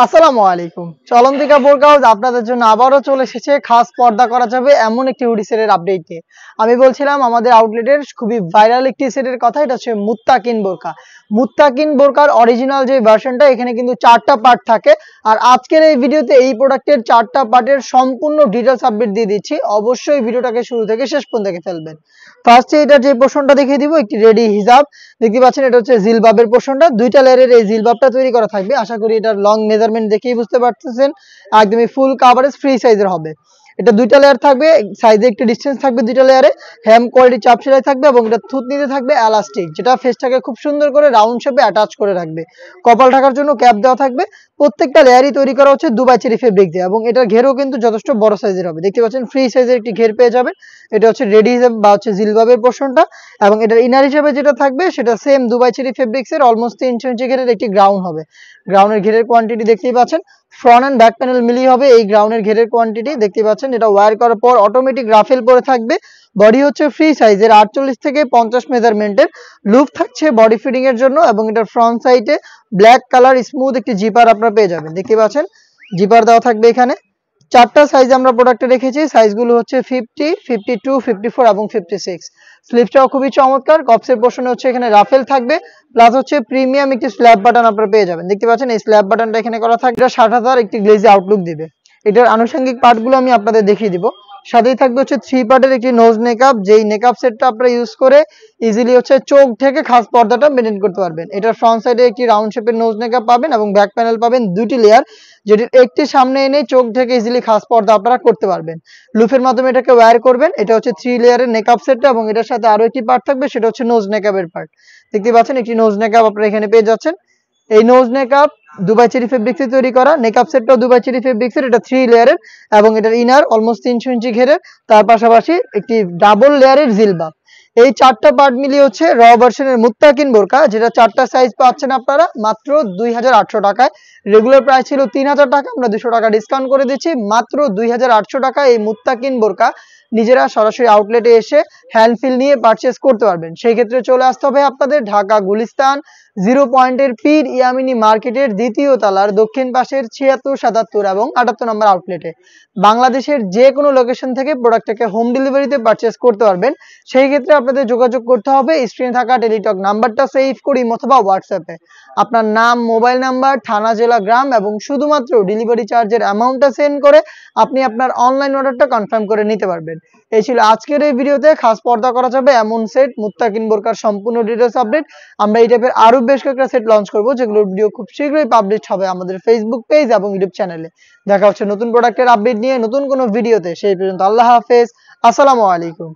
আসসালামু আলাইকুম। চলন্তিকা বোরকা হাউস আপনাদের জন্য আবারও চলে এসেছে খাস পর্দা করা যাবে এমন একটি হুডি সেটের আপডেট নিয়ে। আমি বলছিলাম আমাদের আউটলেটের খুবই ভাইরাল একটি সেটের কথা, এটা হচ্ছে মুত্তাকিন বোরকা। মুত্তাকিন বোরকার অরিজিনাল যে ভার্সনটা, এখানে কিন্তু 4টা পার্ট থাকে। আর আজকের এই ভিডিওতে এই প্রোডাক্টের 4টা পার্টের সম্পূর্ণ ডিটেইলস আপডেট দিয়ে দিচ্ছি। অবশ্যই ভিডিওটাকে শুরু থেকে শেষ পর্যন্ত দেখে ফেলবেন। ফার্স্টে এটার যে পোর্শনটা দেখিয়ে দিব, একটি রেডি হিজাব দেখতে পাচ্ছেন। এটা হচ্ছে জিলবাবের পোর্শনটা, 2টা লেয়ারের এই জিলবাবটা তৈরি করা থাকবে। আশা করি এটার লং মেজারমেন্ট দেখেই বুঝতে পারতেছেন, একদমই ফুল কাভারেজ ফ্রি সাইজের হবে। এটা 2টা লেয়ার থাকবে, সাইজে একটু ডিসটেন্স থাকবে 2টা লেয়ারে। হেম কোয়ালিটি চাপ সেলাই থাকবে এবং এটা থুতনিতে থাকবে এলাস্টিক, যেটা ফেসটাকে খুব সুন্দর করে রাউন্ড শেপে অ্যাটাচ করে রাখবে। কপাল ঢাকার জন্য ক্যাপ দেওয়া থাকবে। প্রত্যেকটা লেয়ারই তৈরি করা হচ্ছে দুবাই চেরি ফেব্রিক দিয়ে এবং এটার ঘেরও কিন্তু যথেষ্ট বড় সাইজের হবে। দেখতে পাচ্ছেন ফ্রি সাইজের একটি ঘের পেয়ে যাবেন। এটা হচ্ছে রেডি হিসাবে বা হচ্ছে জিলবাবের পোর্শনটা। এবং এটার ইনার হিসেবে যেটা থাকবে সেটা সেম দুবাই চেরি ফেব্রিক্সের অলমোস্ট 3 ইঞ্চি ঘেরের একটি গ্রাউন্ড হবে। গ্রাউন্ডের ঘেরের কোয়ান্টিটি দেখতেই পাচ্ছেন, ফ্রন্ট এন্ড ব্যাক প্যানেল মিলিয়ে হবে এই গ্রাউন্ডের ঘেরের কোয়ান্টিটি। দেখতে পাচ্ছেন এটা ওয়্যার করার পর অটোমেটিক রাফেল পরে থাকবে। বডি হচ্ছে ফ্রি সাইজের 48 থেকে 50 মেজারমেন্টের। লুপ থাকছে বডি ফিটিং এর জন্য এবং এটার ফ্রন্ট সাইডে ব্ল্যাক কালার স্মুথ একটি জিপার আপনারা পেয়ে যাবেন। দেখতে পাচ্ছেন জিপার দেওয়া থাকবে এখানে। 4টা সাইজ আমরা প্রোডাক্টে রেখেছি, সাইজগুলো হচ্ছে 50, 52, 54 এবং 56। স্লিপটাও খুবই চমৎকার। কপসের পোর্শনে হচ্ছে এখানে রাফেল থাকবে, প্লাস হচ্ছে প্রিমিয়াম একটি স্ল্যাব বাটন আপনারা পেয়ে যাবেন। দেখতে পাচ্ছেন এই স্ল্যাব বাটনটা এখানে করা থাকবে। এটা 60,000 একটি গ্লেজি আউটলুক দিবে। এটার আনুষঙ্গিক পার্টগুলো আমি আপনাদের দেখিয়ে দিব। সাথেই থাকবে হচ্ছে 3 পার্টের একটি নোজ নেকআপ, যেই নেকআপ সেটটা আপনারা ইউজ করে ইজিলি হচ্ছে চোখ ঢেকে খাস পর্দাটা মেনটেন করতে পারবেন। এটার ফ্রন্ট সাইডে একটি রাউন্ড শেপের নোজ নেকআপ পাবেন এবং ব্যাক প্যানেল পাবেন 2টি লেয়ার, যেটির একটি সামনে এনে চোখ ঢেকে ইজিলি খাস পর্দা আপনারা করতে পারবেন। লুফের মাধ্যমে এটাকে ওয়্যার করবেন। এটা হচ্ছে 3 লেয়ারের নেকআপ সেটটা এবং এটার সাথে আরো একটি পার্ট থাকবে, সেটা হচ্ছে নোজ নেকআপের পার্ট। দেখতে পাচ্ছেন একটি নোজ নেকআপ আপনারা এখানে পেয়ে যাচ্ছেন। এই নোজ নেকআপ দুবাই চেরি ফেব্রিক্সে তৈরি করা। নেকআপ সেটটাও দুবাই চেরি ফেব্রিক্সের, এটা 3 লেয়ারের এবং এটার ইনার অলমোস্ট 300 ইঞ্চি ঘেরের। তার পাশাপাশি একটি ডাবল লেয়ারের জিলবাব। এই 4টা পার্ট মিলিয়ে হচ্ছে র ভার্সনের মুত্তাকিন বোরকা, যেটা 4টা সাইজ পাচ্ছেন আপনারা মাত্র 2800 টাকায়। রেগুলার প্রাইস ছিল 3000 টাকা, আমরা 200 টাকা ডিসকাউন্ট করে দিচ্ছি মাত্র 2800 টাকা। এই মুত্তাকিন বোরকা নিজেরা সরাসরি আউটলেটে এসে হ্যান্ড ফিল নিয়ে পারচেস করতে পারবেন। সেই ক্ষেত্রে চলে আসতে হবে আপনাদের ঢাকা গুলিস্তান 0 পয়েন্টের পীর ইয়ামিনী মার্কেটের 2য় তলার দক্ষিণ পাশের 76, 77 এবং 78 নম্বর আউটলেটে। বাংলাদেশের যে কোনো লোকেশন থেকে প্রোডাক্টটাকে হোম ডেলিভারিতে পারচেস করতে পারবেন। সেই ক্ষেত্রে আপনাদের যোগাযোগ করতে হবে স্ক্রিনে থাকা টেলিটক নাম্বারটা সেভ করি অথবা হোয়াটসঅ্যাপে আপনার নাম, মোবাইল নাম্বার, থানা, জেলা, গ্রাম এবং শুধুমাত্র ডেলিভারি চার্জের অ্যামাউন্টটা সেন্ড করে আপনি আপনার অনলাইন অর্ডারটা কনফার্ম করে নিতে পারবেন। এই ছিল আজকের এই ভিডিওতে খাস পর্দা করা যাবে এমন সেট মুত্তাকিন বোরকার সম্পূর্ণ ডিটেইলস আপডেট। আমরা এই টাইপের আরো বেশ কয়েকটা সেট লঞ্চ করব, যেগুলোর ভিডিও খুব শীঘ্রই পাবলিশ হবে আমাদের ফেসবুক পেজ এবং ইউটিউব চ্যানেলে। দেখা হচ্ছে নতুন প্রোডাক্টের আপডেট নিয়ে নতুন কোনো ভিডিওতে। সেই পর্যন্ত আল্লাহ হাফেজ, আসসালামু আলাইকুম।